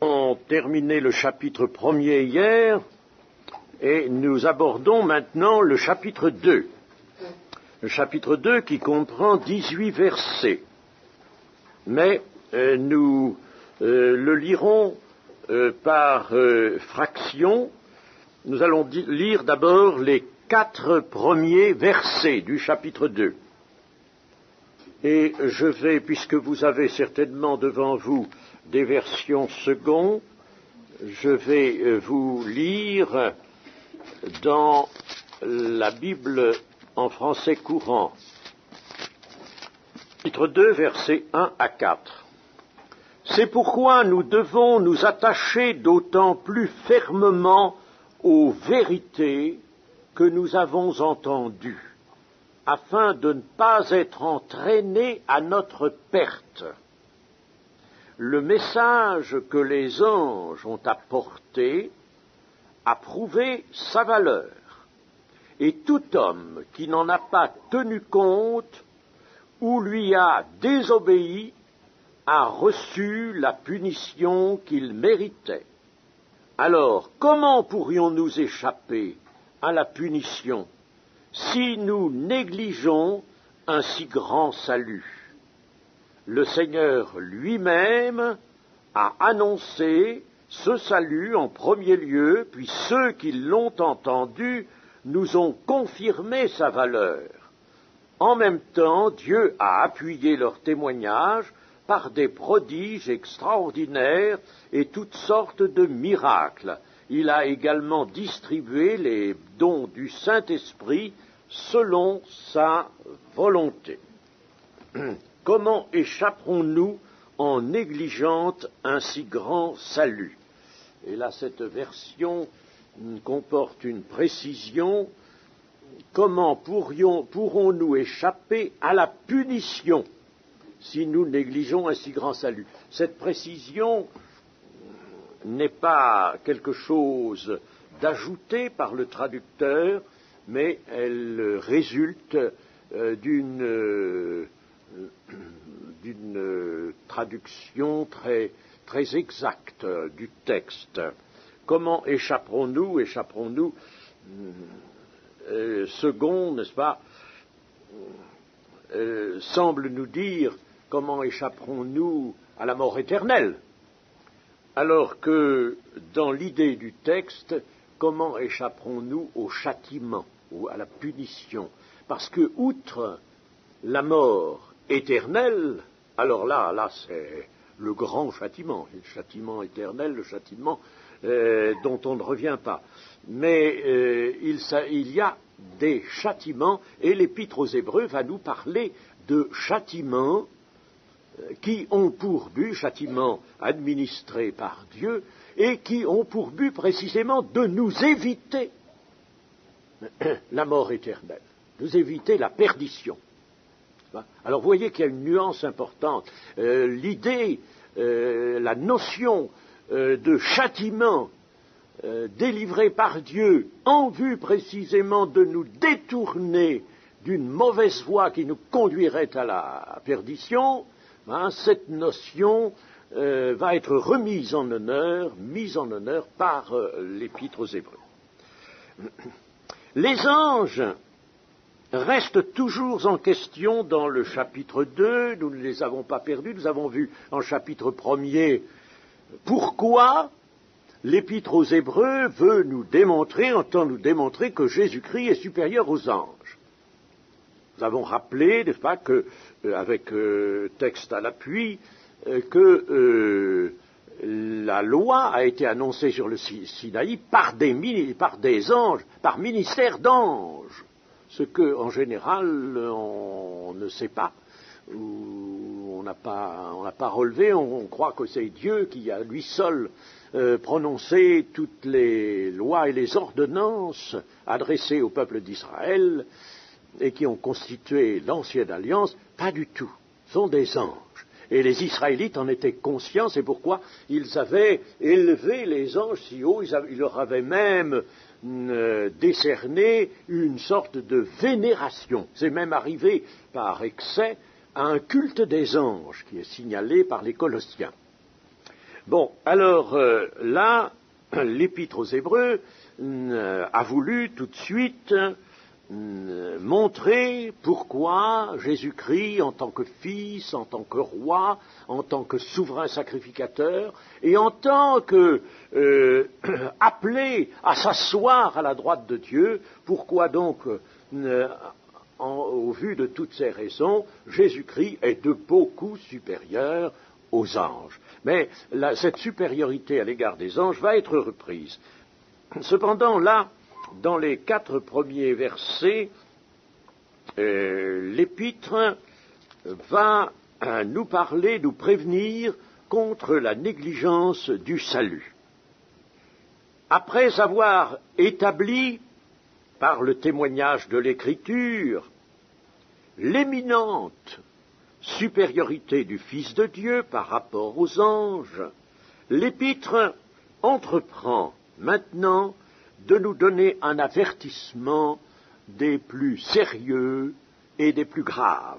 avons terminé le chapitre 1er hier et nous abordons maintenant le chapitre 2. Le chapitre 2 qui comprend 18 versets. Mais nous le lirons par fraction. Nous allons lire d'abord les 4 premiers versets du chapitre 2. Et je vais, puisque vous avez certainement devant vous des versions secondes, je vais vous lire dans la Bible en français courant. Chapitre 2, versets 1 à 4. C'est pourquoi nous devons nous attacher d'autant plus fermement aux vérités que nous avons entendues, afin de ne pas être entraînés à notre perte. Le message que les anges ont apporté a prouvé sa valeur, et tout homme qui n'en a pas tenu compte ou lui a désobéi a reçu la punition qu'il méritait. Alors, comment pourrions-nous échapper à la punition si nous négligeons un si grand salut? Le Seigneur lui-même a annoncé ce salut en premier lieu, puis ceux qui l'ont entendu nous ont confirmé sa valeur. En même temps, Dieu a appuyé leur témoignage par des prodiges extraordinaires et toutes sortes de miracles. Il a également distribué les dons du Saint-Esprit selon sa volonté. Comment échapperons-nous en négligeant un si grand salut? Et là, cette version comporte une précision. Comment pourrons-nous échapper à la punition si nous négligeons un si grand salut? Cette précision n'est pas quelque chose d'ajouté par le traducteur, mais elle résulte d'une traduction très exacte du texte. Comment échapperons-nous? Second, n'est-ce pas, semble nous dire comment échapperons-nous à la mort éternelle, alors que dans l'idée du texte, comment échapperons-nous au châtiment ou à la punition? Parce que outre la mort éternelle, alors là c'est le grand châtiment, le châtiment éternel, le châtiment dont on ne revient pas. Mais il y a des châtiments, et l'Épître aux Hébreux va nous parler de châtiments qui ont pour but, châtiments administrés par Dieu, et qui ont pour but précisément de nous éviter la mort éternelle, nous éviter la perdition. Alors vous voyez qu'il y a une nuance importante. L'idée, la notion de châtiment délivré par Dieu en vue précisément de nous détourner d'une mauvaise voie qui nous conduirait à la perdition, cette notion va être mise en honneur par l'Épître aux Hébreux. Les anges restent toujours en question dans le chapitre 2, nous ne les avons pas perdus, nous avons vu en chapitre 1er pourquoi l'Épître aux Hébreux veut nous démontrer, entend nous démontrer que Jésus-Christ est supérieur aux anges. Nous avons rappelé, n'est-ce pas, que, avec texte à l'appui, que la loi a été annoncée sur le Sinaï par des anges, par ministère d'anges, ce que, en général, on ne sait pas, ou on n'a pas relevé, on croit que c'est Dieu qui a lui seul prononcé toutes les lois et les ordonnances adressées au peuple d'Israël et qui ont constitué l'ancienne alliance. Pas du tout, ce sont des anges. Et les Israélites en étaient conscients, c'est pourquoi ils avaient élevé les anges si haut, ils leur avaient même décerné une sorte de vénération. C'est même arrivé par excès à un culte des anges qui est signalé par les Colossiens. Bon, alors là, l'Épître aux Hébreux a voulu tout de suite montrer pourquoi Jésus-Christ, en tant que Fils, en tant que Roi, en tant que souverain sacrificateur, et en tant que appelé à s'asseoir à la droite de Dieu, pourquoi donc, au vu de toutes ces raisons, Jésus-Christ est de beaucoup supérieur aux anges. Mais cette supériorité à l'égard des anges va être reprise. Cependant, là, dans les 4 premiers versets, l'Épître va nous parler, nous prévenir contre la négligence du salut. Après avoir établi, par le témoignage de l'Écriture, l'éminente supériorité du Fils de Dieu par rapport aux anges, l'Épître entreprend maintenant de nous donner un avertissement des plus sérieux et des plus graves.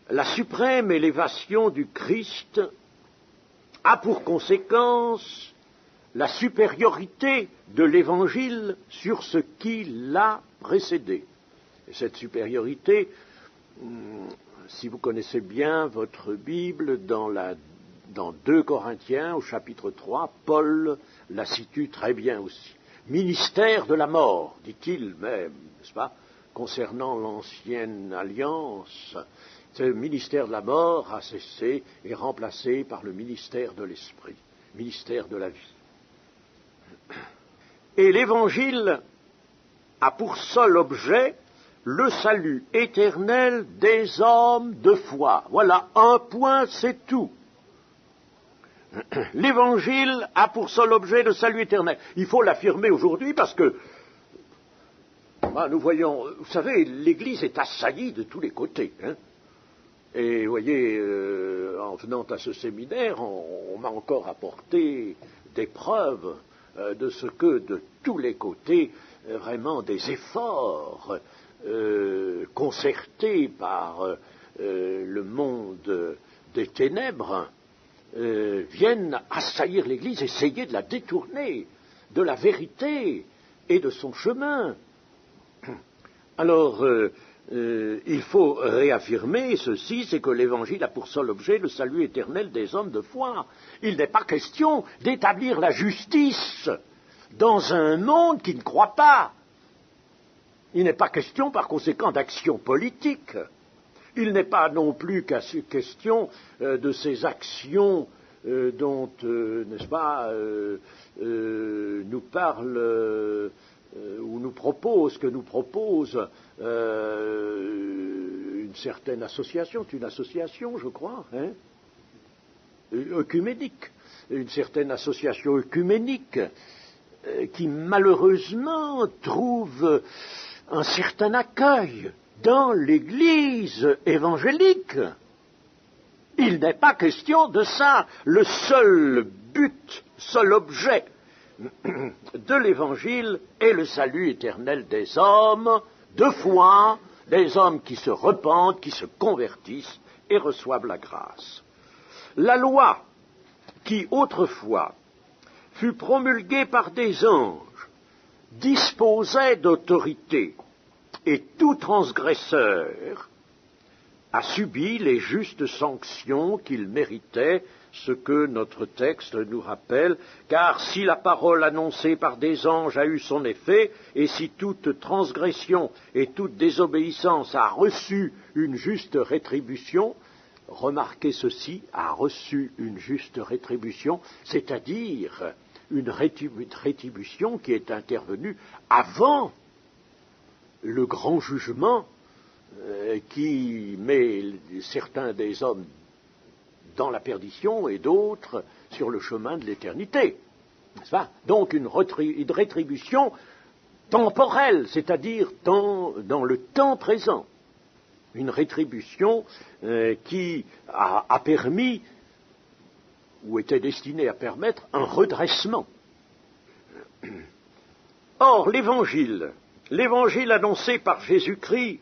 La suprême élévation du Christ a pour conséquence la supériorité de l'Évangile sur ce qui l'a précédé. Et cette supériorité, si vous connaissez bien votre Bible, dans 2 Corinthiens, au chapitre 3, Paul la situe très bien aussi. Ministère de la mort, dit-il même, n'est-ce pas, concernant l'ancienne alliance. Ce ministère de la mort a cessé et remplacé par le ministère de l'Esprit, ministère de la vie. Et l'Évangile a pour seul objet le salut éternel des hommes de foi. Voilà, un point, c'est tout. L'Évangile a pour seul objet le salut éternel. Il faut l'affirmer aujourd'hui parce que, nous voyons, vous savez, l'Église est assaillie de tous les côtés. Et vous voyez, en venant à ce séminaire, on m'a encore apporté des preuves de ce que, de tous les côtés, vraiment des efforts concertés par le monde des ténèbres, viennent assaillir l'Église, essayer de la détourner de la vérité et de son chemin. Alors, il faut réaffirmer ceci, c'est que l'Évangile a pour seul objet le salut éternel des hommes de foi. Il n'est pas question d'établir la justice dans un monde qui ne croit pas. Il n'est pas question, par conséquent, d'action politique. Il n'est pas non plus question de ces actions dont, n'est-ce pas, nous parle ou nous propose, que nous propose une certaine association, c'est une association, je crois, œcuménique, une certaine association œcuménique qui malheureusement trouve un certain accueil dans l'Église évangélique. Il n'est pas question de ça. Le seul but, seul objet de l'Évangile est le salut éternel des hommes de foi, des hommes qui se repentent, qui se convertissent et reçoivent la grâce. La loi, qui autrefois fut promulguée par des anges, disposait d'autorité, et tout transgresseur a subi les justes sanctions qu'il méritait, ce que notre texte nous rappelle, car si la parole annoncée par des anges a eu son effet, et si toute transgression et toute désobéissance a reçu une juste rétribution, remarquez ceci, a reçu une juste rétribution, c'est-à-dire une rétribution qui est intervenue avant le grand jugement qui met certains des hommes dans la perdition et d'autres sur le chemin de l'éternité. N'est-ce pas ? Donc une rétribution temporelle, c'est-à-dire dans le temps présent. Une rétribution qui a permis, ou était destinée à permettre, un redressement. Or, l'Évangile annoncé par Jésus-Christ,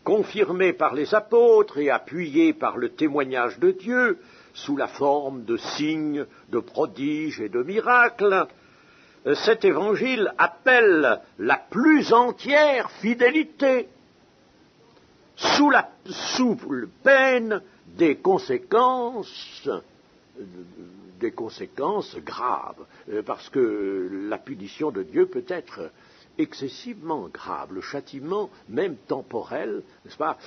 confirmé par les apôtres et appuyé par le témoignage de Dieu, sous la forme de signes, de prodiges et de miracles, cet évangile appelle la plus entière fidélité sous peine des conséquences graves, parce que la punition de Dieu peut être excessivement grave, le châtiment même temporel, n'est-ce pas?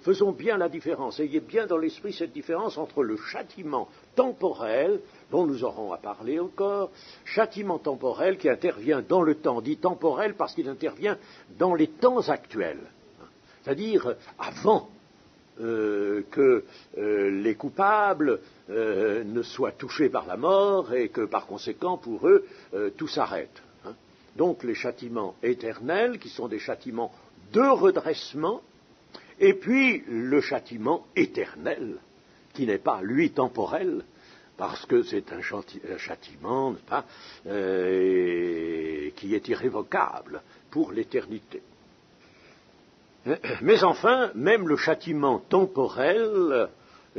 Faisons bien la différence, ayez bien dans l'esprit cette différence entre le châtiment temporel, dont nous aurons à parler encore, châtiment temporel qui intervient dans le temps, dit temporel parce qu'il intervient dans les temps actuels, c'est-à-dire avant que les coupables ne soient touchés par la mort et que par conséquent pour eux tout s'arrête. Donc les châtiments éternels qui sont des châtiments de redressement et puis le châtiment éternel qui n'est pas lui temporel parce que c'est un châtiment pas, qui est irrévocable pour l'éternité. Mais enfin, même le châtiment temporel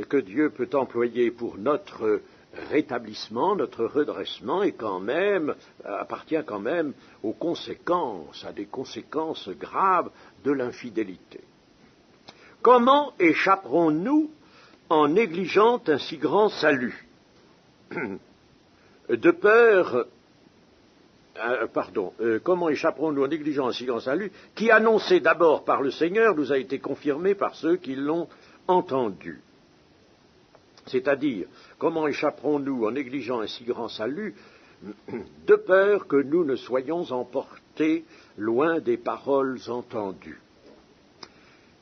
que Dieu peut employer pour notre rétablissement, notre redressement, appartient quand même aux conséquences, à des conséquences graves de l'infidélité. Comment échapperons-nous en négligeant un si grand salut? Comment échapperons-nous en négligeant un si grand salut qui, annoncé d'abord par le Seigneur, nous a été confirmé par ceux qui l'ont entendu? C'est-à-dire, comment échapperons-nous en négligeant un si grand salut, de peur que nous ne soyons emportés loin des paroles entendues?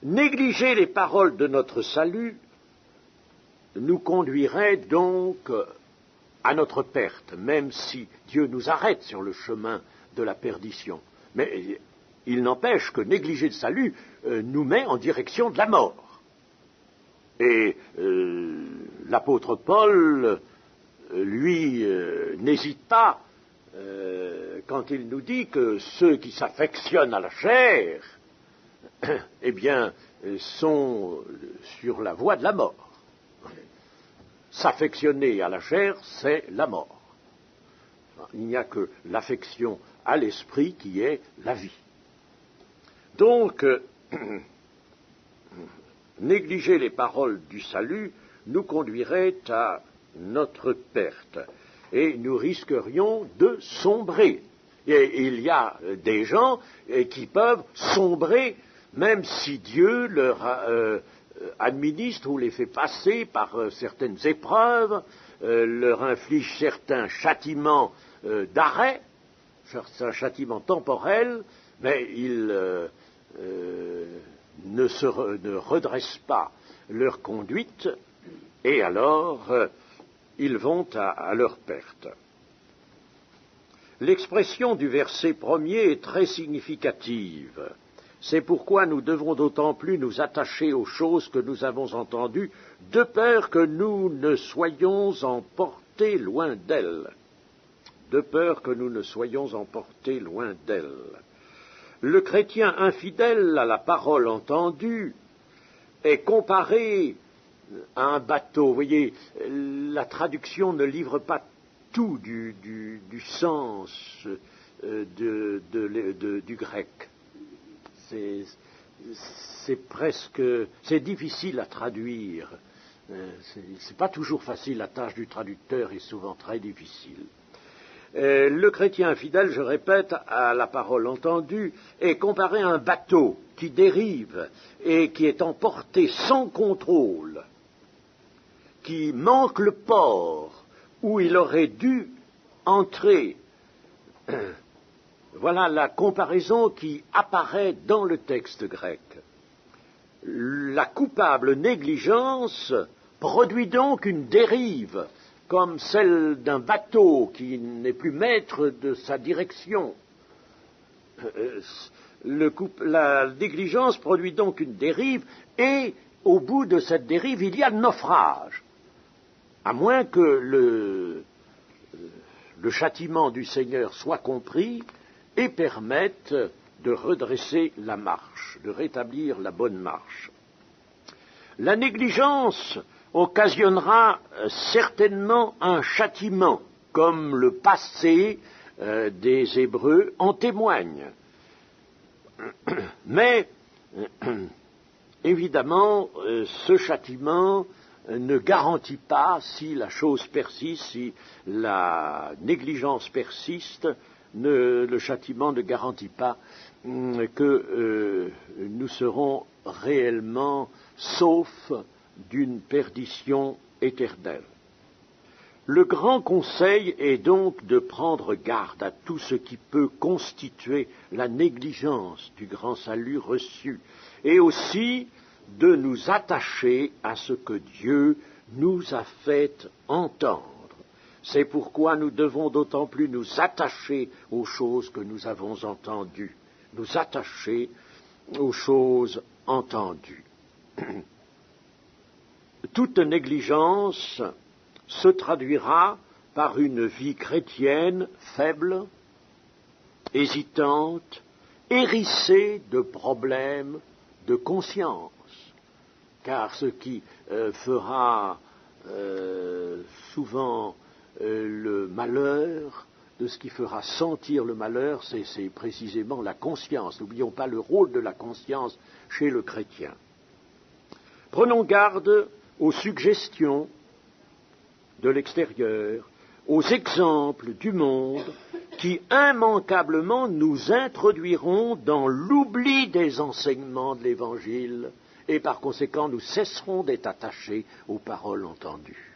Négliger les paroles de notre salut nous conduirait donc à notre perte, même si Dieu nous arrête sur le chemin de la perdition. Mais il n'empêche que négliger le salut nous met en direction de la mort. Et l'apôtre Paul, lui, n'hésite pas quand il nous dit que ceux qui s'affectionnent à la chair, eh bien, sont sur la voie de la mort. S'affectionner à la chair, c'est la mort. Il n'y a que l'affection à l'esprit qui est la vie. Donc, négliger les paroles du salut nous conduirait à notre perte et nous risquerions de sombrer. Et il y a des gens qui peuvent sombrer même si Dieu leur administre ou les fait passer par certaines épreuves, leur inflige certains châtiments d'arrêt, certains châtiments temporels, mais ils ne redressent pas leur conduite et alors ils vont à leur perte. L'expression du verset premier est très significative. C'est pourquoi nous devons d'autant plus nous attacher aux choses que nous avons entendues, de peur que nous ne soyons emportés loin d'elles. De peur que nous ne soyons emportés loin d'elles. Le chrétien infidèle à la parole entendue est comparé à un bateau. Vous voyez, la traduction ne livre pas tout du sens du grec. C'est difficile à traduire. C'est pas toujours facile, la tâche du traducteur est souvent très difficile. Le chrétien infidèle, je répète, à la parole entendue, est comparé à un bateau qui dérive et qui est emporté sans contrôle, qui manque le port où il aurait dû entrer. Voilà la comparaison qui apparaît dans le texte grec. La coupable négligence produit donc une dérive, comme celle d'un bateau qui n'est plus maître de sa direction. La négligence produit donc une dérive, et au bout de cette dérive, il y a le naufrage. À moins que le châtiment du Seigneur soit compris et permette de redresser la marche, de rétablir la bonne marche. La négligence occasionnera certainement un châtiment, comme le passé des Hébreux en témoigne. Mais, évidemment, ce châtiment ne garantit pas, si la chose persiste, si la négligence persiste, le châtiment ne garantit pas que nous serons réellement saufs d'une perdition éternelle. Le grand conseil est donc de prendre garde à tout ce qui peut constituer la négligence du grand salut reçu, et aussi de nous attacher à ce que Dieu nous a fait entendre. C'est pourquoi nous devons d'autant plus nous attacher aux choses que nous avons entendues, nous attacher aux choses entendues. Toute négligence se traduira par une vie chrétienne faible, hésitante, hérissée de problèmes de conscience. Car ce qui fera souvent le malheur, de ce qui fera sentir le malheur, c'est précisément la conscience. N'oublions pas le rôle de la conscience chez le chrétien. Prenons garde aux suggestions de l'extérieur, aux exemples du monde qui immanquablement nous introduiront dans l'oubli des enseignements de l'Évangile et par conséquent nous cesserons d'être attachés aux paroles entendues.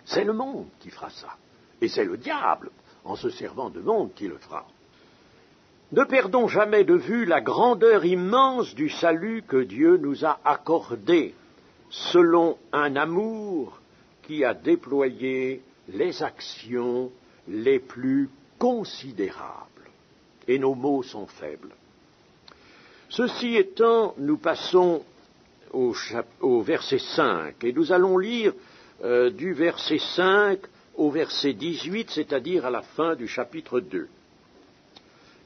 C'est le monde qui fera ça, et c'est le diable, en se servant de monde, qui le fera. Ne perdons jamais de vue la grandeur immense du salut que Dieu nous a accordé, selon un amour qui a déployé les actions les plus considérables. Et nos mots sont faibles. Ceci étant, nous passons au verset 5, et nous allons lire du verset 5 au verset 18, c'est-à-dire à la fin du chapitre 2.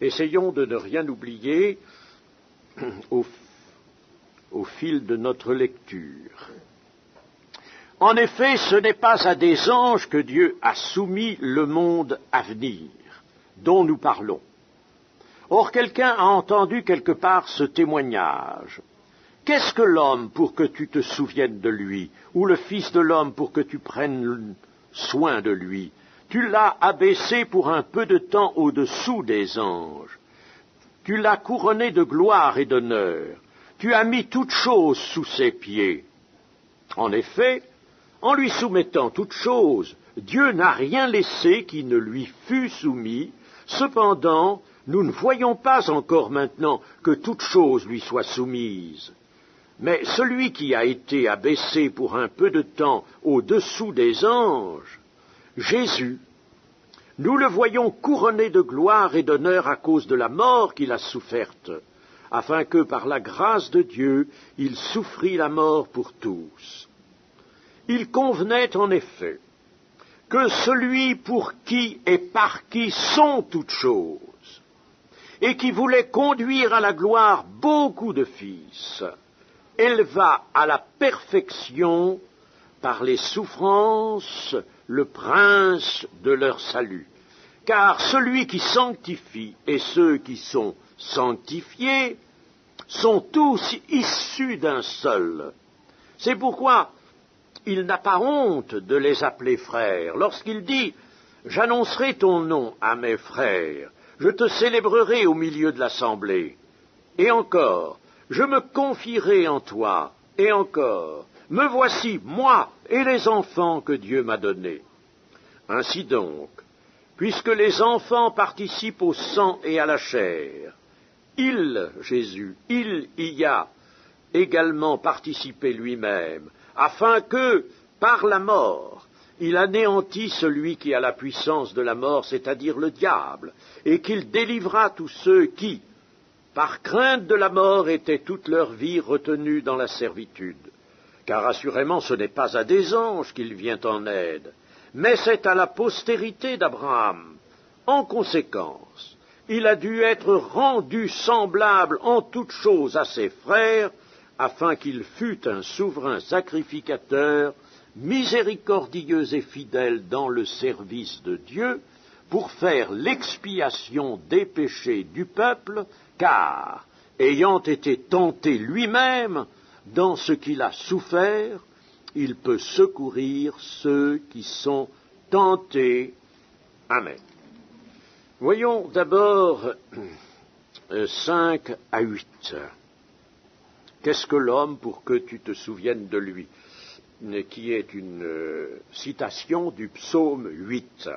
Essayons de ne rien oublier au fil de notre lecture. En effet, ce n'est pas à des anges que Dieu a soumis le monde à venir, dont nous parlons. Or, quelqu'un a entendu quelque part ce témoignage. Qu'est-ce que l'homme pour que tu te souviennes de lui, ou le Fils de l'homme pour que tu prennes soin de lui? Tu l'as abaissé pour un peu de temps au-dessous des anges. Tu l'as couronné de gloire et d'honneur. Tu as mis toutes choses sous ses pieds. En effet, en lui soumettant toutes choses, Dieu n'a rien laissé qui ne lui fût soumis. Cependant, nous ne voyons pas encore maintenant que toute chose lui soit soumise. Mais celui qui a été abaissé pour un peu de temps au-dessous des anges, Jésus, nous le voyons couronné de gloire et d'honneur à cause de la mort qu'il a soufferte, afin que par la grâce de Dieu, il souffrit la mort pour tous. Il convenait en effet que celui pour qui et par qui sont toutes choses, et qui voulait conduire à la gloire beaucoup de fils, éleva à la perfection par les souffrances le prince de leur salut. Car celui qui sanctifie et ceux qui sont sanctifiés sont tous issus d'un seul. C'est pourquoi il n'a pas honte de les appeler frères. Lorsqu'il dit « J'annoncerai ton nom à mes frères, je te célébrerai au milieu de l'assemblée. » Et encore, « Je me confierai en toi. » Et encore, « Me voici, moi et les enfants que Dieu m'a donnés. » Ainsi donc, puisque les enfants participent au sang et à la chair, il, Jésus, il y a également participé lui-même, afin que, par la mort, il anéantit celui qui a la puissance de la mort, c'est-à-dire le diable, et qu'il délivra tous ceux qui, par crainte de la mort, étaient toute leur vie retenus dans la servitude. Car assurément ce n'est pas à des anges qu'il vient en aide, mais c'est à la postérité d'Abraham. En conséquence, il a dû être rendu semblable en toutes choses à ses frères, afin qu'il fût un souverain sacrificateur, miséricordieux et fidèle dans le service de Dieu, pour faire l'expiation des péchés du peuple, car, ayant été tenté lui-même dans ce qu'il a souffert, il peut secourir ceux qui sont tentés. Amen. Voyons d'abord 5 à 8. Qu'est-ce que l'homme pour que tu te souviennes de lui, qui est une citation du psaume 8.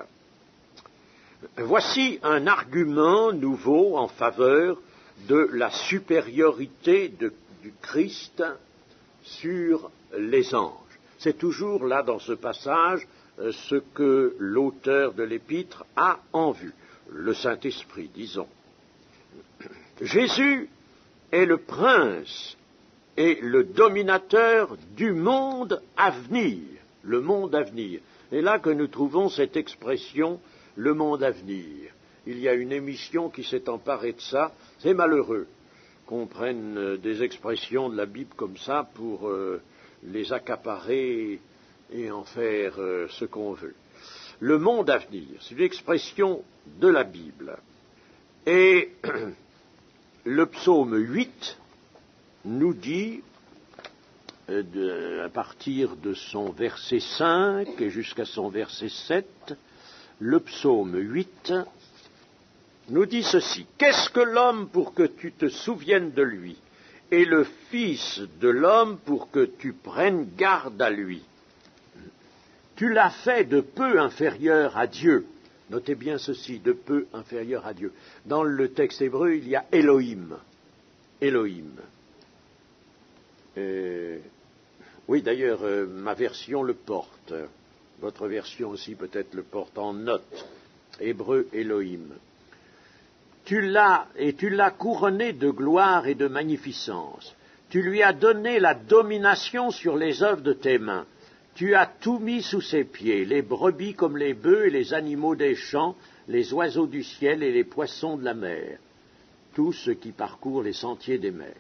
Voici un argument nouveau en faveur de la supériorité du Christ sur les anges. C'est toujours là dans ce passage ce que l'auteur de l'épître a en vue, le Saint-Esprit, disons. Jésus est le prince et le dominateur du monde à venir, le monde à venir. Et là que nous trouvons cette expression, le monde à venir. Il y a une émission qui s'est emparée de ça. C'est malheureux qu'on prenne des expressions de la Bible comme ça pour les accaparer et en faire ce qu'on veut. Le monde à venir, c'est une expression de la Bible. Et le psaume 8 nous dit, à partir de son verset 5 et jusqu'à son verset 7, le psaume 8 nous dit ceci. « Qu'est-ce que l'homme pour que tu te souviennes de lui, et le Fils de l'homme pour que tu prennes garde à lui? Tu l'as fait de peu inférieur à Dieu. » Notez bien ceci, de peu inférieur à Dieu. Dans le texte hébreu, il y a Elohim. Elohim. Oui, d'ailleurs, ma version le porte. Votre version aussi peut-être le porte en note. Hébreu, Elohim. Tu l'as couronné de gloire et de magnificence. Tu lui as donné la domination sur les œuvres de tes mains. Tu as tout mis sous ses pieds, les brebis comme les bœufs et les animaux des champs, les oiseaux du ciel et les poissons de la mer, tous ceux qui parcourent les sentiers des mers.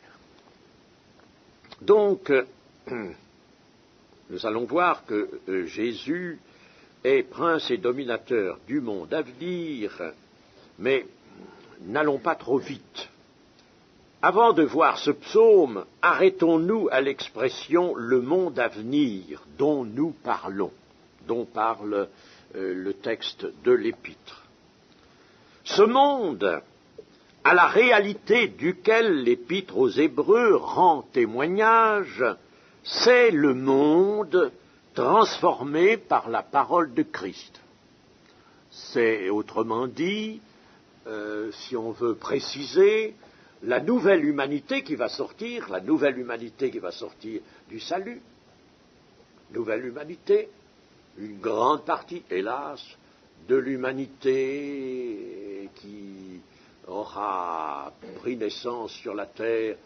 Donc, nous allons voir que Jésus est prince et dominateur du monde à venir, mais n'allons pas trop vite. Avant de voir ce psaume, arrêtons-nous à l'expression « le monde à venir » dont nous parlons, dont parle le texte de l'Épître. Ce monde, à la réalité duquel l'Épître aux Hébreux rend témoignage, c'est le monde transformé par la parole de Christ. C'est, autrement dit, si on veut préciser, la nouvelle humanité qui va sortir du salut. Nouvelle humanité, une grande partie, hélas, de l'humanité qui aura pris naissance sur la terre,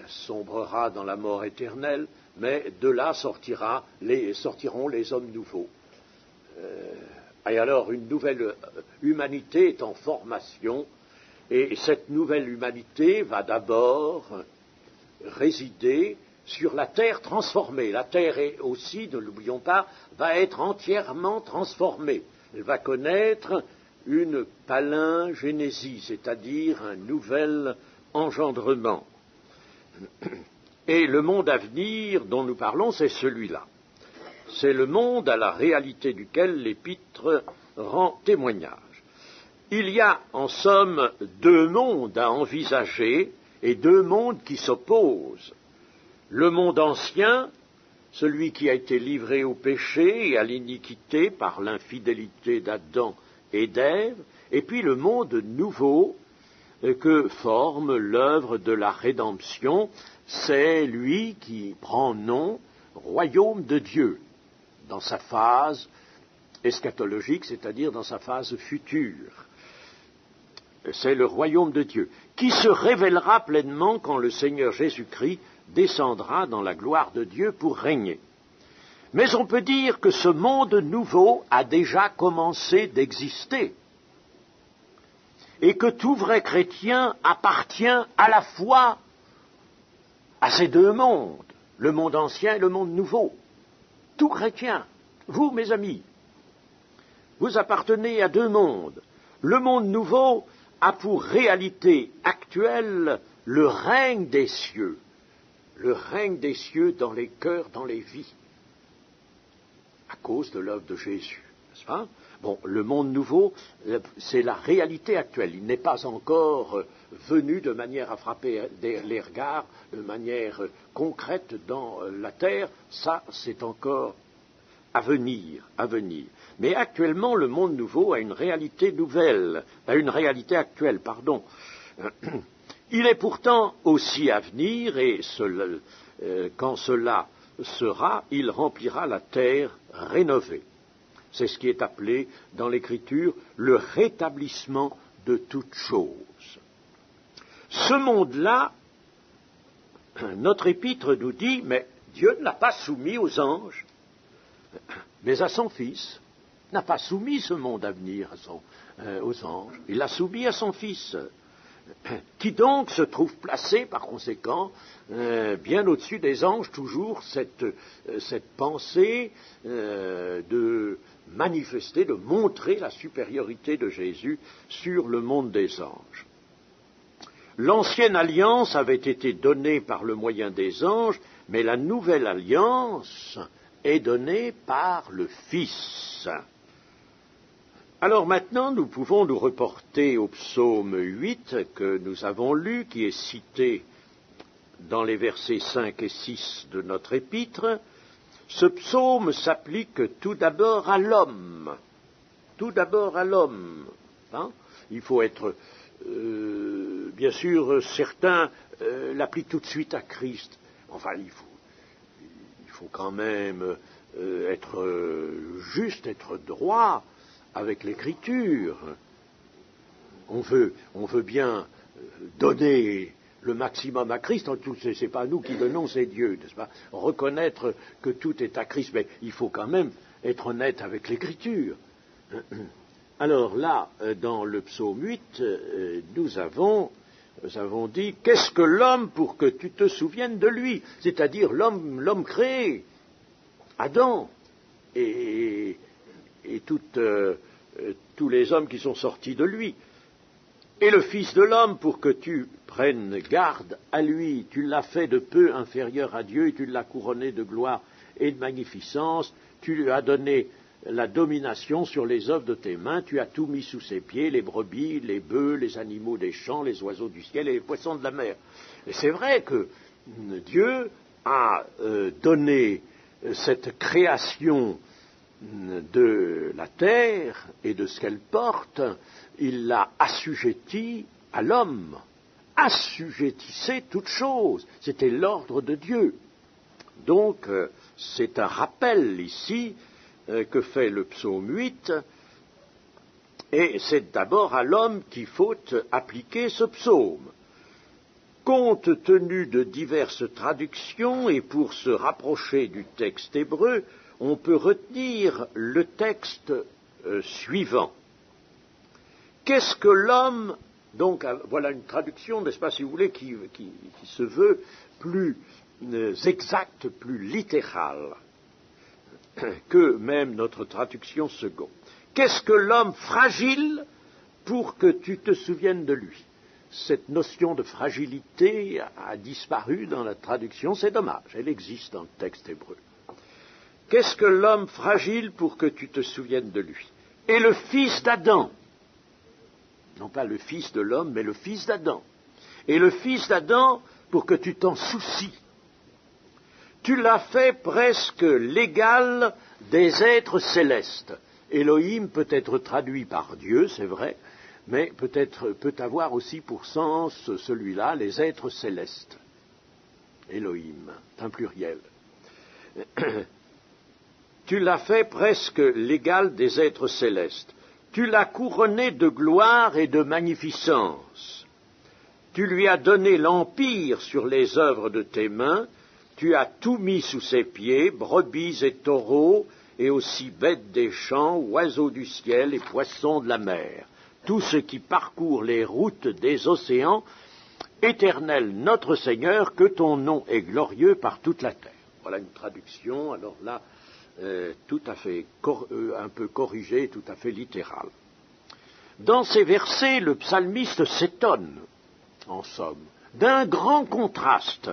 sombrera dans la mort éternelle, mais de là sortiront les hommes nouveaux. Et alors une nouvelle humanité est en formation, et cette nouvelle humanité va d'abord résider sur la terre transformée. La terre est aussi, ne l'oublions pas, va être entièrement transformée. Elle va connaître une palingénésie, c'est-à-dire un nouvel engendrement. Et le monde à venir dont nous parlons, c'est celui-là. C'est le monde à la réalité duquel l'Épître rend témoignage. Il y a, en somme, deux mondes à envisager et deux mondes qui s'opposent. Le monde ancien, celui qui a été livré au péché et à l'iniquité par l'infidélité d'Adam et d'Ève, et puis le monde nouveau que forme l'œuvre de la rédemption, c'est lui qui prend nom royaume de Dieu, dans sa phase eschatologique, c'est-à-dire dans sa phase future. C'est le royaume de Dieu, qui se révélera pleinement quand le Seigneur Jésus-Christ descendra dans la gloire de Dieu pour régner. Mais on peut dire que ce monde nouveau a déjà commencé d'exister, et que tout vrai chrétien appartient à la fois à ces deux mondes, le monde ancien et le monde nouveau. Tout chrétien, vous, mes amis, vous appartenez à deux mondes. Le monde nouveau a pour réalité actuelle le règne des cieux dans les cœurs, dans les vies, à cause de l'œuvre de Jésus, n'est-ce pas? Bon, le monde nouveau, c'est la réalité actuelle. Il n'est pas encore venu de manière à frapper les regards, de manière concrète dans la terre. Ça, c'est encore à venir. Mais actuellement, le monde nouveau a une réalité nouvelle, a une réalité actuelle, pardon. Il est pourtant aussi à venir, et quand cela sera, il remplira la terre rénovée. C'est ce qui est appelé dans l'Écriture le rétablissement de toutes choses. Ce monde-là, notre épître nous dit, mais Dieu ne l'a pas soumis aux anges, mais à son Fils. Il n'a pas soumis ce monde à venir aux anges, il l'a soumis à son Fils, qui donc se trouve placé par conséquent bien au-dessus des anges, toujours cette pensée de manifester, de montrer la supériorité de Jésus sur le monde des anges. L'ancienne alliance avait été donnée par le moyen des anges, mais la nouvelle alliance est donnée par le Fils. Alors maintenant, nous pouvons nous reporter au psaume 8 que nous avons lu, qui est cité dans les versets 5 et 6 de notre épître. Ce psaume s'applique tout d'abord à l'homme. Tout d'abord à l'homme. Hein? Il faut être, bien sûr, certains l'appliquent tout de suite à Christ. Enfin, il faut quand même être juste, être droit avec l'Écriture. On veut bien donner le maximum à Christ. C'est pas nous qui donnons, c'est Dieu, n'est-ce pas? Reconnaître que tout est à Christ, mais il faut quand même être honnête avec l'Écriture. Alors là, dans le psaume 8, nous avons dit, qu'est-ce que l'homme pour que tu te souviennes de lui? C'est-à-dire l'homme créé, Adam, et tous les hommes qui sont sortis de lui. Et le Fils de l'homme pour que tu prennes garde à lui. Tu l'as fait de peu inférieur à Dieu et tu l'as couronné de gloire et de magnificence. Tu lui as donné la domination sur les œuvres de tes mains. Tu as tout mis sous ses pieds, les brebis, les bœufs, les animaux des champs, les oiseaux du ciel et les poissons de la mer. Et c'est vrai que Dieu a donné cette création de la terre et de ce qu'elle porte, il l'a assujettie à l'homme. Assujettissez toutes choses. C'était l'ordre de Dieu. Donc, c'est un rappel ici que fait le psaume 8, et c'est d'abord à l'homme qu'il faut appliquer ce psaume. Compte tenu de diverses traductions, et pour se rapprocher du texte hébreu, on peut retenir le texte suivant. Qu'est-ce que l'homme... Donc voilà une traduction, n'est-ce pas, si vous voulez, qui se veut plus exacte, plus littérale que même notre traduction seconde. Qu'est-ce que l'homme fragile pour que tu te souviennes de lui? Cette notion de fragilité a disparu dans la traduction, c'est dommage, elle existe dans le texte hébreu. Qu'est-ce que l'homme fragile pour que tu te souviennes de lui? Et le fils d'Adam, non pas le fils de l'homme, mais le fils d'Adam. Et le fils d'Adam pour que tu t'en soucies. Tu l'as fait presque l'égal des êtres célestes. Elohim peut être traduit par Dieu, c'est vrai, mais peut avoir aussi pour sens celui-là, les êtres célestes. Elohim, c'est un pluriel. Tu l'as fait presque l'égal des êtres célestes. Tu l'as couronné de gloire et de magnificence. Tu lui as donné l'empire sur les œuvres de tes mains. Tu as tout mis sous ses pieds, brebis et taureaux, et aussi bêtes des champs, oiseaux du ciel et poissons de la mer. Tout ce qui parcourt les routes des océans, Éternel notre Seigneur, que ton nom est glorieux par toute la terre. Voilà une traduction, alors là, tout à fait un peu corrigée, tout à fait littérale. Dans ces versets, le psalmiste s'étonne, en somme, d'un grand contraste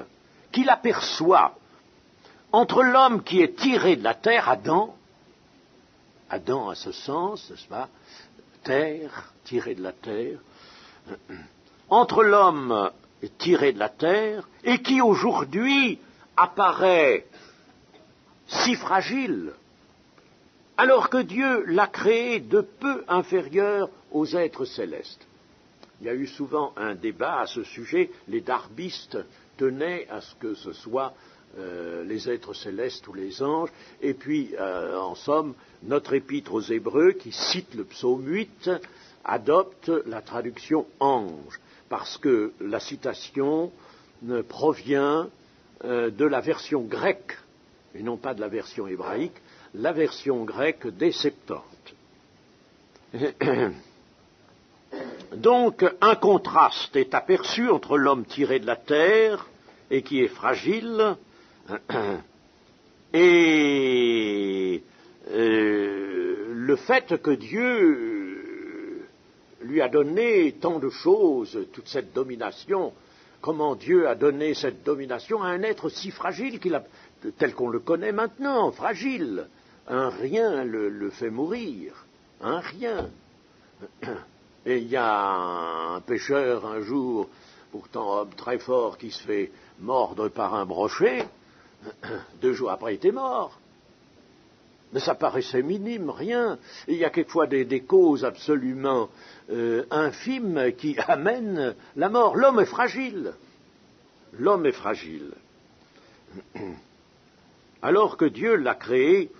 qu'il aperçoit entre l'homme qui est tiré de la terre, Adam à ce sens, n'est-ce pas, terre, tiré de la terre, entre l'homme tiré de la terre et qui aujourd'hui apparaît si fragile, alors que Dieu l'a créé de peu inférieur aux êtres célestes. Il y a eu souvent un débat à ce sujet, les darbistes tenaient à ce que ce soit les êtres célestes ou les anges, et puis, en somme, notre épître aux Hébreux, qui cite le psaume 8, adopte la traduction ange, parce que la citation provient de la version grecque, et non pas de la version hébraïque, la version grecque des Septante. Donc, un contraste est aperçu entre l'homme tiré de la terre et qui est fragile, et le fait que Dieu lui a donné tant de choses, toute cette domination, comment Dieu a donné cette domination à un être si fragile tel qu'on le connaît maintenant, fragile. Un rien le fait mourir, un rien. Et il y a un pêcheur un jour, pourtant homme très fort, qui se fait mordre par un brochet. 2 jours après, il était mort. Mais ça paraissait minime, rien. Et il y a quelquefois des causes absolument infimes qui amènent la mort. L'homme est fragile. L'homme est fragile. Alors que Dieu l'a créé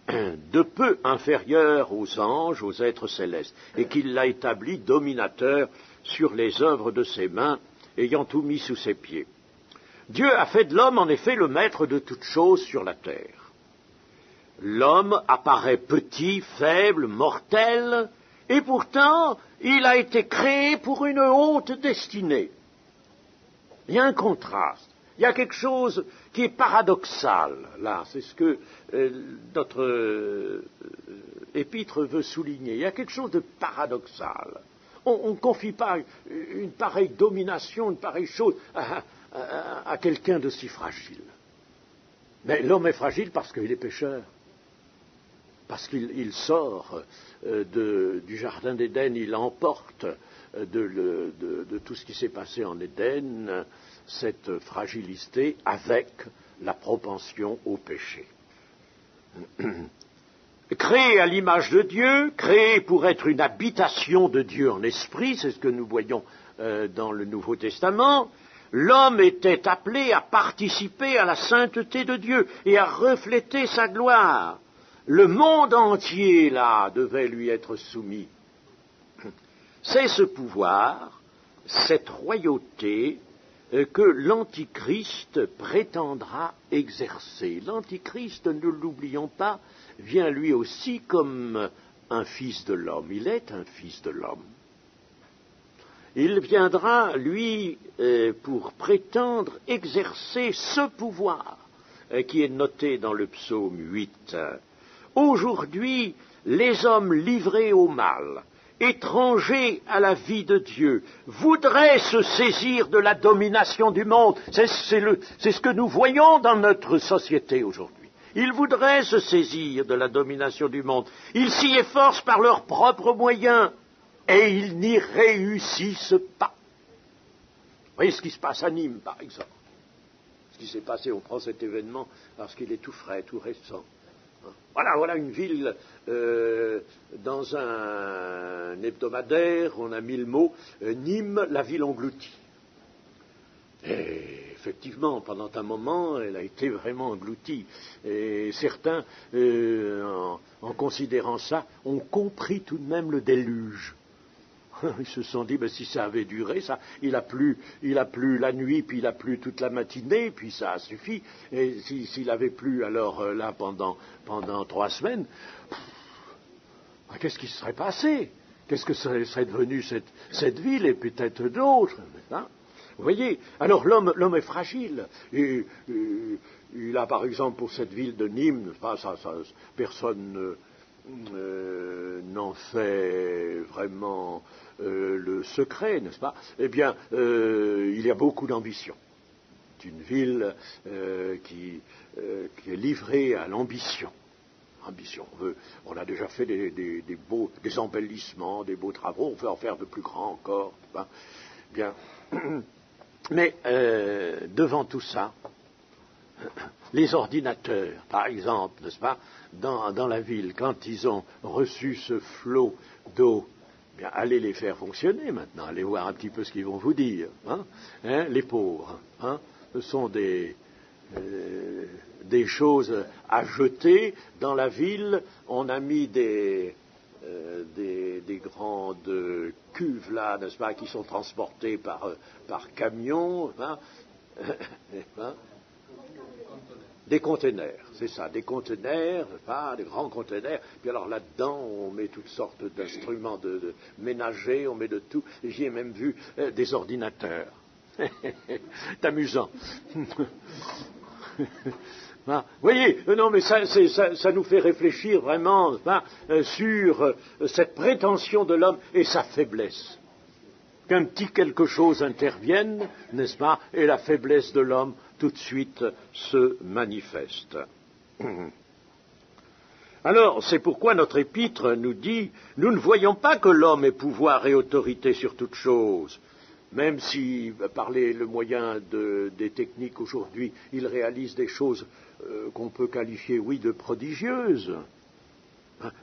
de peu inférieur aux anges, aux êtres célestes, et qu'il l'a établi dominateur sur les œuvres de ses mains, ayant tout mis sous ses pieds. Dieu a fait de l'homme, en effet, le maître de toutes choses sur la terre. L'homme apparaît petit, faible, mortel, et pourtant, il a été créé pour une haute destinée. Il y a un contraste. Il y a quelque chose qui est paradoxal, là, c'est ce que notre épître veut souligner. Il y a quelque chose de paradoxal. On ne confie pas une pareille domination, une pareille chose à quelqu'un de si fragile. Mais l'homme est fragile parce qu'il est pécheur. Parce qu'il sort du jardin d'Éden, il emporte de tout ce qui s'est passé en Éden, cette fragilité avec la propension au péché. Créé à l'image de Dieu, créé pour être une habitation de Dieu en esprit, c'est ce que nous voyons dans le Nouveau Testament, l'homme était appelé à participer à la sainteté de Dieu et à refléter sa gloire. Le monde entier, là, devait lui être soumis. C'est ce pouvoir, cette royauté, que l'Antichrist prétendra exercer. L'Antichrist, ne l'oublions pas, vient lui aussi comme un fils de l'homme. Il est un fils de l'homme. Il viendra, lui, pour prétendre exercer ce pouvoir qui est noté dans le psaume 8. Aujourd'hui, les hommes livrés au mal, étrangers à la vie de Dieu, voudraient se saisir de la domination du monde. C'est ce que nous voyons dans notre société aujourd'hui. Ils voudraient se saisir de la domination du monde. Ils s'y efforcent par leurs propres moyens et ils n'y réussissent pas. Vous voyez ce qui se passe à Nîmes, par exemple. Ce qui s'est passé, on prend cet événement parce qu'il est tout frais, tout récent. Voilà une ville, dans un hebdomadaire, on a mis le mot Nîmes, la ville engloutie. Et effectivement, pendant un moment, elle a été vraiment engloutie. Et certains, en considérant ça, ont compris tout de même le déluge. Ils se sont dit, si ça avait duré, il a plu la nuit, puis il a plu toute la matinée, puis ça a suffi. Et s'il avait plu alors là pendant 3 semaines, qu'est-ce qui se serait passé? Qu'est-ce que serait devenu cette ville et peut-être d'autres, hein? Vous voyez, alors l'homme est fragile. Et, il a par exemple pour cette ville de Nîmes, personne n'en fait vraiment le secret, n'est-ce pas? Eh bien, il y a beaucoup d'ambition. C'est une ville qui est livrée à l'ambition. On a déjà fait des embellissements, des beaux travaux, on veut en faire de plus grands encore. Hein. Bien. Mais devant tout ça, les ordinateurs, par exemple, n'est-ce pas, dans la ville, quand ils ont reçu ce flot d'eau, bien, allez les faire fonctionner maintenant, allez voir un petit peu ce qu'ils vont vous dire. Hein, les pauvres, hein, ce sont des choses à jeter dans la ville. On a mis des grandes cuves là, n'est-ce pas, qui sont transportées par camion, hein, hein, des containers, c'est ça, des containers, pas des grands containers. Puis alors là-dedans, on met toutes sortes d'instruments de ménager, on met de tout. Et j'y ai même vu des ordinateurs. C'est amusant. Vous voyez, non, mais ça nous fait réfléchir vraiment sur cette prétention de l'homme et sa faiblesse. Qu'un petit quelque chose intervienne, n'est-ce pas, et la faiblesse de l'homme tout de suite se manifeste. Alors, c'est pourquoi notre épître nous dit, nous ne voyons pas que l'homme ait pouvoir et autorité sur toute chose, même si, par le moyen des techniques aujourd'hui, il réalise des choses qu'on peut qualifier, oui, de prodigieuses.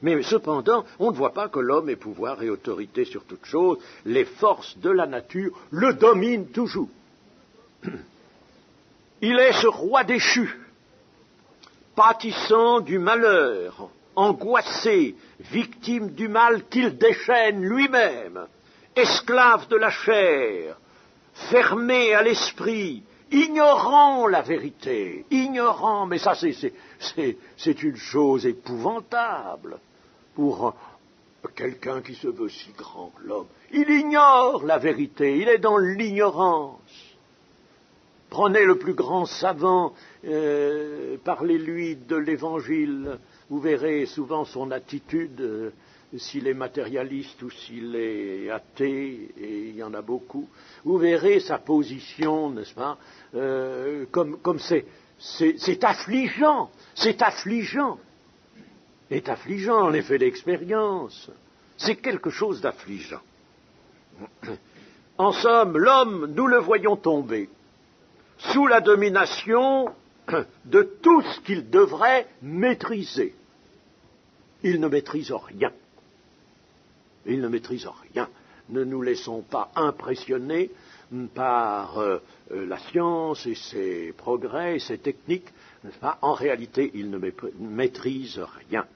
Mais cependant, on ne voit pas que l'homme ait pouvoir et autorité sur toute chose. Les forces de la nature le dominent toujours. Il est ce roi déchu, pâtissant du malheur, angoissé, victime du mal qu'il déchaîne lui-même, esclave de la chair, fermé à l'esprit, ignorant la vérité, ignorant, mais ça c'est une chose épouvantable pour quelqu'un qui se veut si grand, l'homme. Il ignore la vérité, il est dans l'ignorance. Prenez le plus grand savant, parlez-lui de l'Évangile, vous verrez souvent son attitude, s'il est matérialiste ou s'il est athée, et il y en a beaucoup, vous verrez sa position, n'est-ce pas, comme c'est affligeant, c'est affligeant, en effet d'expérience, c'est quelque chose d'affligeant. En somme, l'homme, nous le voyons tomber sous la domination de tout ce qu'il devrait maîtriser. Il ne maîtrise rien. Il ne maîtrise rien. Ne nous laissons pas impressionner par la science et ses progrès et ses techniques. En réalité, il ne maîtrise rien.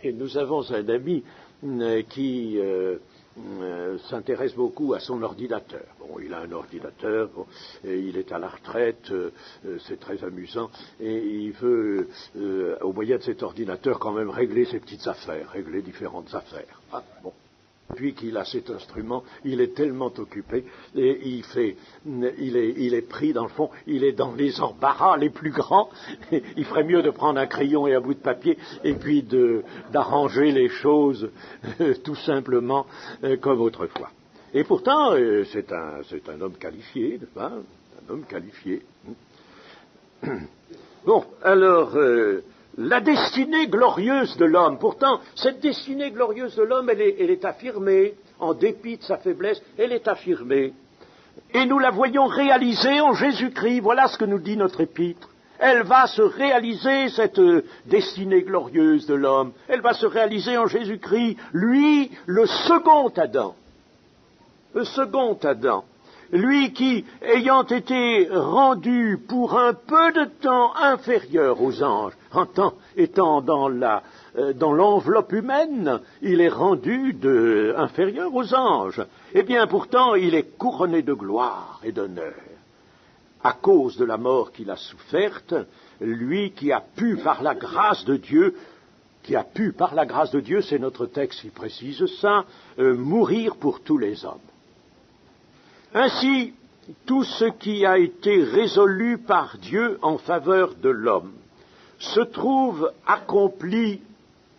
Et nous avons un ami qui s'intéresse beaucoup à son ordinateur. Bon, il a un ordinateur, et il est à la retraite, c'est très amusant, et il veut, au moyen de cet ordinateur, quand même régler ses petites affaires, régler différentes affaires. Ah, bon. Depuis qu'il a cet instrument, il est tellement occupé, et il est pris dans le fond, il est dans les embarras les plus grands. Il ferait mieux de prendre un crayon et un bout de papier, et puis d'arranger les choses tout simplement comme autrefois. Et pourtant, c'est un homme qualifié, hein, un homme qualifié. Bon, alors, la destinée glorieuse de l'homme, pourtant, cette destinée glorieuse de l'homme, elle est affirmée, en dépit de sa faiblesse, elle est affirmée. Et nous la voyons réalisée en Jésus-Christ, voilà ce que nous dit notre épître. Elle va se réaliser, cette destinée glorieuse de l'homme, elle va se réaliser en Jésus-Christ, lui, le second Adam. Le second Adam. Lui qui, ayant été rendu pour un peu de temps inférieur aux anges, étant dans l'enveloppe humaine, il est rendu inférieur aux anges. Eh bien, pourtant, il est couronné de gloire et d'honneur. À cause de la mort qu'il a soufferte, lui qui a pu, par la grâce de Dieu, c'est notre texte qui précise ça, mourir pour tous les hommes. Ainsi, tout ce qui a été résolu par Dieu en faveur de l'homme se trouve accompli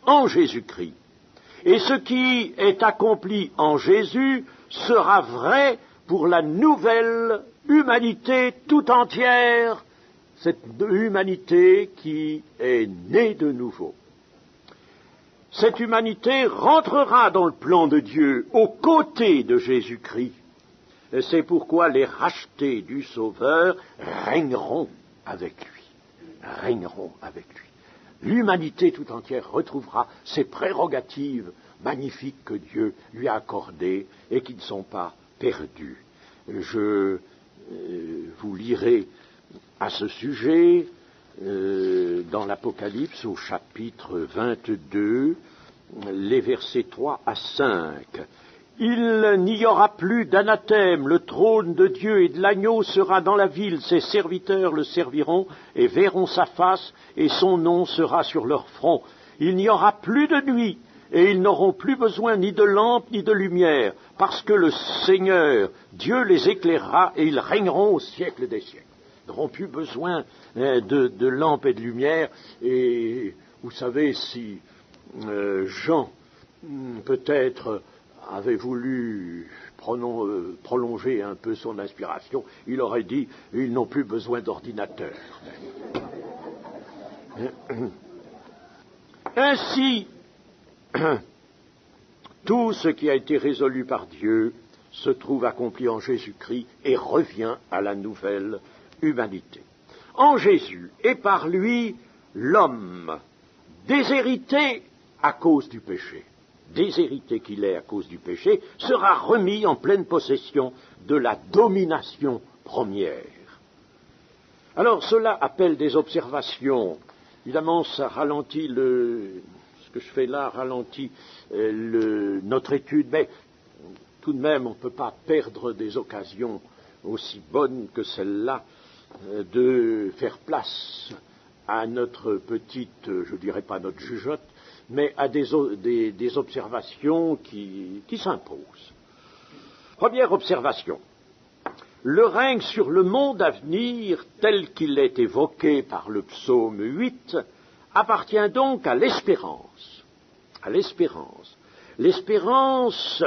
en Jésus-Christ. Et ce qui est accompli en Jésus sera vrai pour la nouvelle humanité tout entière, cette humanité qui est née de nouveau. Cette humanité rentrera dans le plan de Dieu aux côtés de Jésus-Christ. Et c'est pourquoi les rachetés du Sauveur régneront avec lui. Régneront avec lui. L'humanité tout entière retrouvera ces prérogatives magnifiques que Dieu lui a accordées et qui ne sont pas perdues. Je vous lirai à ce sujet dans l'Apocalypse au chapitre 22, les versets 3 à 5. Il n'y aura plus d'anathème, le trône de Dieu et de l'agneau sera dans la ville, ses serviteurs le serviront et verront sa face, et son nom sera sur leur front. Il n'y aura plus de nuit, et ils n'auront plus besoin ni de lampe ni de lumière, parce que le Seigneur, Dieu les éclairera, et ils régneront au siècle des siècles. Ils n'auront plus besoin de lampe et de lumière, et vous savez, si Jean, peut-être, avait voulu prolonger un peu son inspiration, il aurait dit « ils n'ont plus besoin d'ordinateur ». Ainsi, tout ce qui a été résolu par Dieu se trouve accompli en Jésus-Christ et revient à la nouvelle humanité. En Jésus et par lui, l'homme, déshérité à cause du péché, déshérité qu'il est à cause du péché, sera remis en pleine possession de la domination première. Alors cela appelle des observations. Évidemment, ça ralentit ce que je fais là ralentit notre étude, mais tout de même, on ne peut pas perdre des occasions aussi bonnes que celle-là de faire place à notre petite, je dirais pas notre jugeote, mais à des observations qui s'imposent. Première observation. Le règne sur le monde à venir, tel qu'il est évoqué par le psaume 8, appartient donc à l'espérance. À l'espérance. L'espérance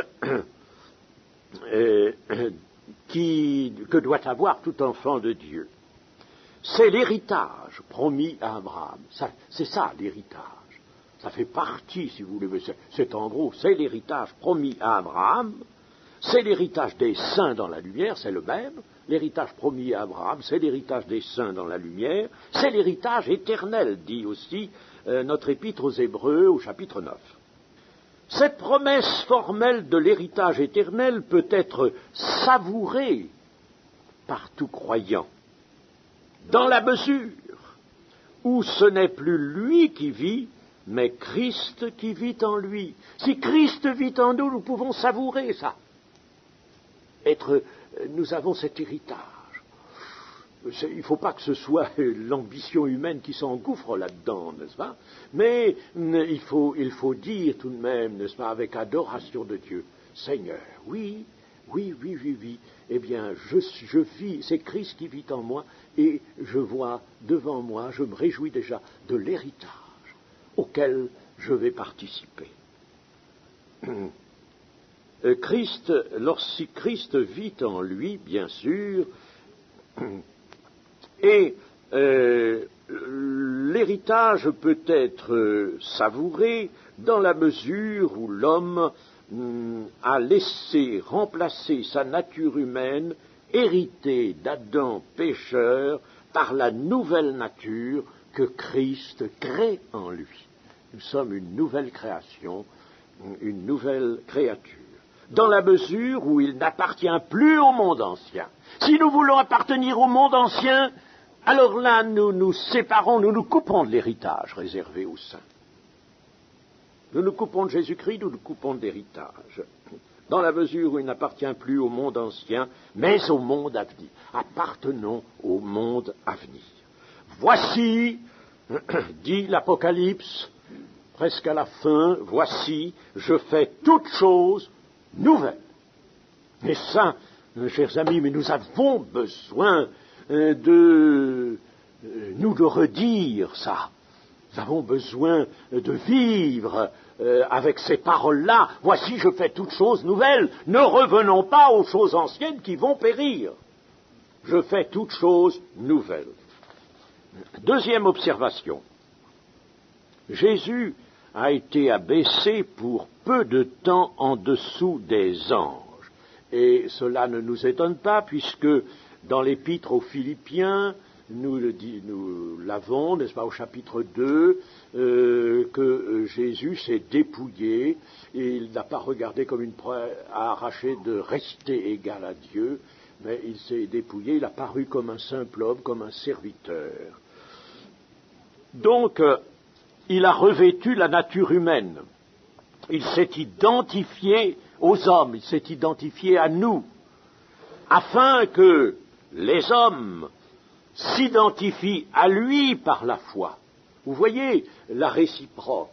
que doit avoir tout enfant de Dieu. C'est l'héritage promis à Abraham. C'est ça, l'héritage. Ça fait partie, si vous voulez, c'est en gros, c'est l'héritage promis à Abraham, c'est l'héritage des saints dans la lumière, c'est le même, l'héritage promis à Abraham, c'est l'héritage des saints dans la lumière, c'est l'héritage éternel, dit aussi notre épître aux Hébreux au chapitre 9. Cette promesse formelle de l'héritage éternel peut être savourée par tout croyant, dans la mesure où ce n'est plus lui qui vit, mais Christ qui vit en lui. Si Christ vit en nous, nous pouvons savourer ça. Nous avons cet héritage. Il ne faut pas que ce soit l'ambition humaine qui s'engouffre là-dedans, n'est-ce pas? Mais il faut dire tout de même, n'est-ce pas, avec adoration de Dieu, Seigneur, oui, eh bien, je vis, c'est Christ qui vit en moi, et je vois devant moi, je me réjouis déjà de l'héritage auquel je vais participer. Si Christ vit en lui, bien sûr, et l'héritage peut être savouré dans la mesure où l'homme a laissé remplacer sa nature humaine, héritée d'Adam pécheur, par la nouvelle nature que Christ crée en lui. Nous sommes une nouvelle création, une nouvelle créature, dans la mesure où il n'appartient plus au monde ancien. Si nous voulons appartenir au monde ancien, alors là, nous nous séparons, nous nous coupons de l'héritage réservé aux saints. Nous nous coupons de Jésus-Christ, nous nous coupons de l'héritage. Dans la mesure où il n'appartient plus au monde ancien, mais au monde à venir. Appartenons au monde à venir. Voici, dit l'Apocalypse, presque à la fin, voici, je fais toutes choses nouvelles. Et ça, chers amis, mais nous avons besoin de nous le redire, ça. Nous avons besoin de vivre avec ces paroles-là. Voici, je fais toutes choses nouvelles. Ne revenons pas aux choses anciennes qui vont périr. Je fais toutes choses nouvelles. Deuxième observation. Jésus a été abaissé pour peu de temps en dessous des anges. Et cela ne nous étonne pas, puisque dans l'épître aux Philippiens, nous l'avons, n'est-ce pas, au chapitre 2, que Jésus s'est dépouillé, et il n'a pas regardé comme une proie à arracher de rester égal à Dieu, mais il s'est dépouillé, il a paru comme un simple homme, comme un serviteur. Donc, il a revêtu la nature humaine. Il s'est identifié aux hommes, il s'est identifié à nous, afin que les hommes s'identifient à lui par la foi. Vous voyez la réciproque.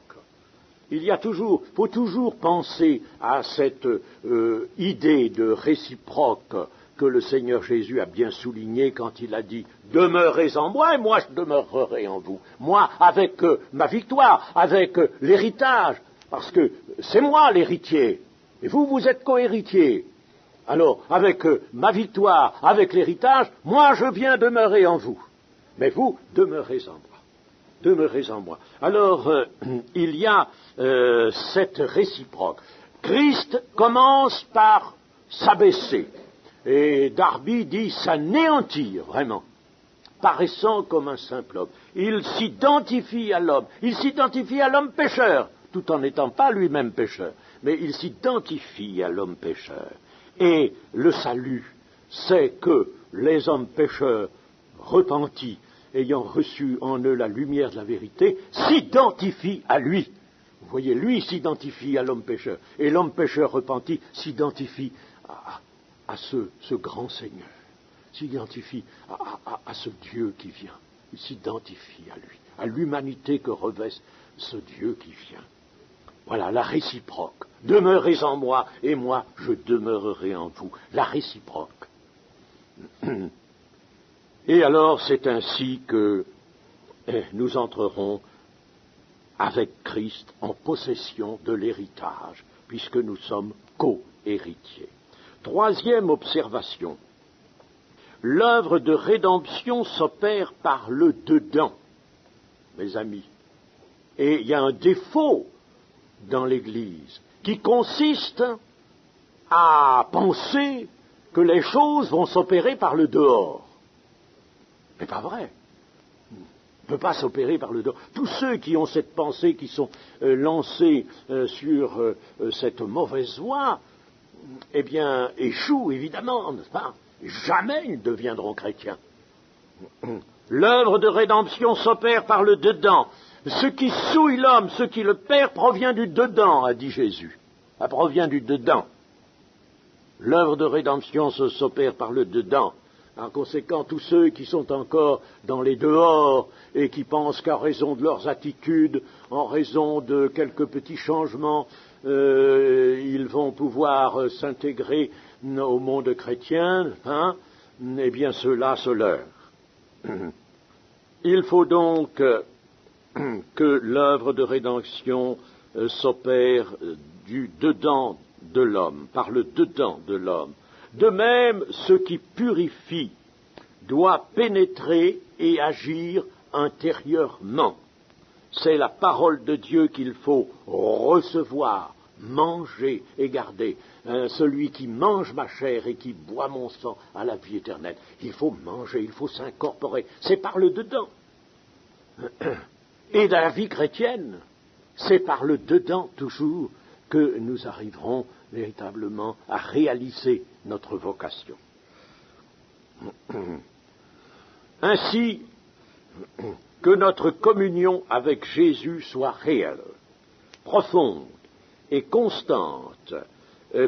Faut toujours penser à cette idée de réciproque que le Seigneur Jésus a bien souligné quand il a dit « Demeurez en moi et moi je demeurerai en vous ». Moi, avec ma victoire, avec l'héritage, parce que c'est moi l'héritier, et vous, vous êtes co-héritier. Alors, avec ma victoire, avec l'héritage, moi je viens demeurer en vous. Mais vous, demeurez en moi. Demeurez en moi. Alors, il y a cette réciproque. Christ commence par s'abaisser. Et Darby dit s'anéantir, vraiment, paraissant comme un simple homme. Il s'identifie à l'homme. Il s'identifie à l'homme pécheur, tout en n'étant pas lui-même pécheur. Mais il s'identifie à l'homme pécheur. Et le salut, c'est que les hommes pécheurs repentis, ayant reçu en eux la lumière de la vérité, s'identifient à lui. Vous voyez, lui s'identifie à l'homme pécheur. Et l'homme pécheur repenti s'identifie à ce grand Seigneur, s'identifie à ce Dieu qui vient. Il s'identifie à lui, à l'humanité que revêt ce Dieu qui vient. Voilà, la réciproque. Demeurez en moi, et moi, je demeurerai en vous. La réciproque. Et alors, c'est ainsi que nous entrerons avec Christ en possession de l'héritage, puisque nous sommes co-héritiers. Troisième observation. L'œuvre de rédemption s'opère par le dedans, mes amis. Et il y a un défaut dans l'Église qui consiste à penser que les choses vont s'opérer par le dehors. Mais pas vrai. Ne peut pas s'opérer par le dehors. Tous ceux qui ont cette pensée, qui sont lancés sur cette mauvaise voie, eh bien, échouent évidemment, n'est-ce pas? Jamais ils ne deviendront chrétiens. L'œuvre de rédemption s'opère par le dedans. Ce qui souille l'homme, ce qui le perd, provient du dedans, a dit Jésus. Ça provient du dedans. L'œuvre de rédemption s'opère par le dedans. En conséquent, tous ceux qui sont encore dans les dehors et qui pensent qu'à raison de leurs attitudes, en raison de quelques petits changements, ils vont pouvoir s'intégrer au monde chrétien, eh bien ceux-là se leurrent. Il faut donc que l'œuvre de rédemption s'opère du dedans de l'homme, par le dedans de l'homme. De même, ce qui purifie doit pénétrer et agir intérieurement. C'est la parole de Dieu qu'il faut recevoir, manger et garder. Celui qui mange ma chair et qui boit mon sang a la vie éternelle. Il faut manger, il faut s'incorporer. C'est par le dedans. Et dans la vie chrétienne, c'est par le dedans toujours que nous arriverons véritablement à réaliser notre vocation. Ainsi, que notre communion avec Jésus soit réelle, profonde et constante,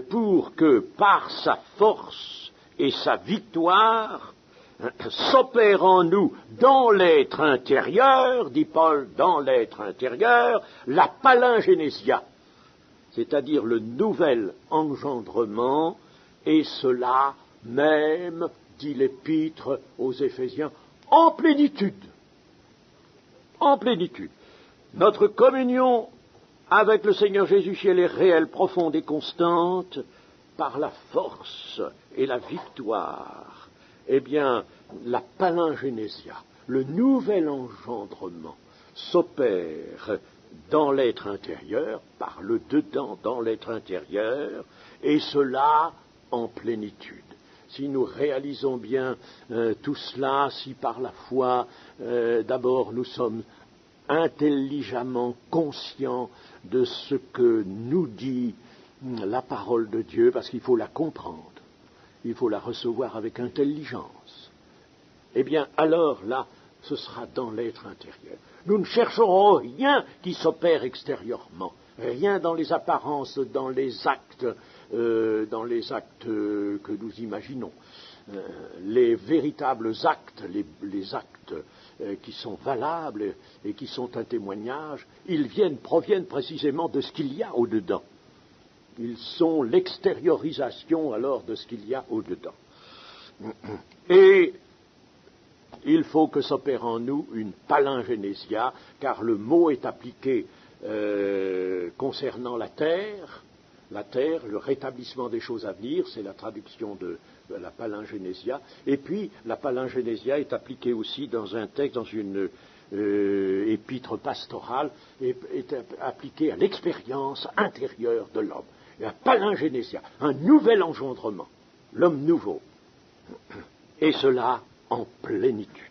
pour que par sa force et sa victoire s'opère en nous dans l'être intérieur, dit Paul, dans l'être intérieur, la palingénésia, c'est-à-dire le nouvel engendrement, et cela même, dit l'Épître aux Éphésiens, en plénitude. En plénitude. Notre communion avec le Seigneur Jésus, si elle est réelle, profonde et constante, par la force et la victoire, eh bien, la palingénésia, le nouvel engendrement, s'opère dans l'être intérieur, par le dedans dans l'être intérieur, et cela en plénitude. Si nous réalisons bien tout cela, si par la foi, d'abord nous sommes intelligemment conscients de ce que nous dit la parole de Dieu, parce qu'il faut la comprendre, il faut la recevoir avec intelligence, eh bien alors là, ce sera dans l'être intérieur. Nous ne chercherons rien qui s'opère extérieurement, rien dans les apparences, dans les actes que nous imaginons. Les véritables actes, les actes qui sont valables et qui sont un témoignage, proviennent précisément de ce qu'il y a au-dedans. Ils sont l'extériorisation alors de ce qu'il y a au-dedans. Et il faut que s'opère en nous une palingénésia, car le mot est appliqué concernant la terre, le rétablissement des choses à venir, c'est la traduction de la palingénésia, et puis la palingénésia est appliquée aussi dans un texte, dans une épître pastorale, est appliquée à l'expérience intérieure de l'homme. La palingénésia, un nouvel engendrement, l'homme nouveau, et cela en plénitude.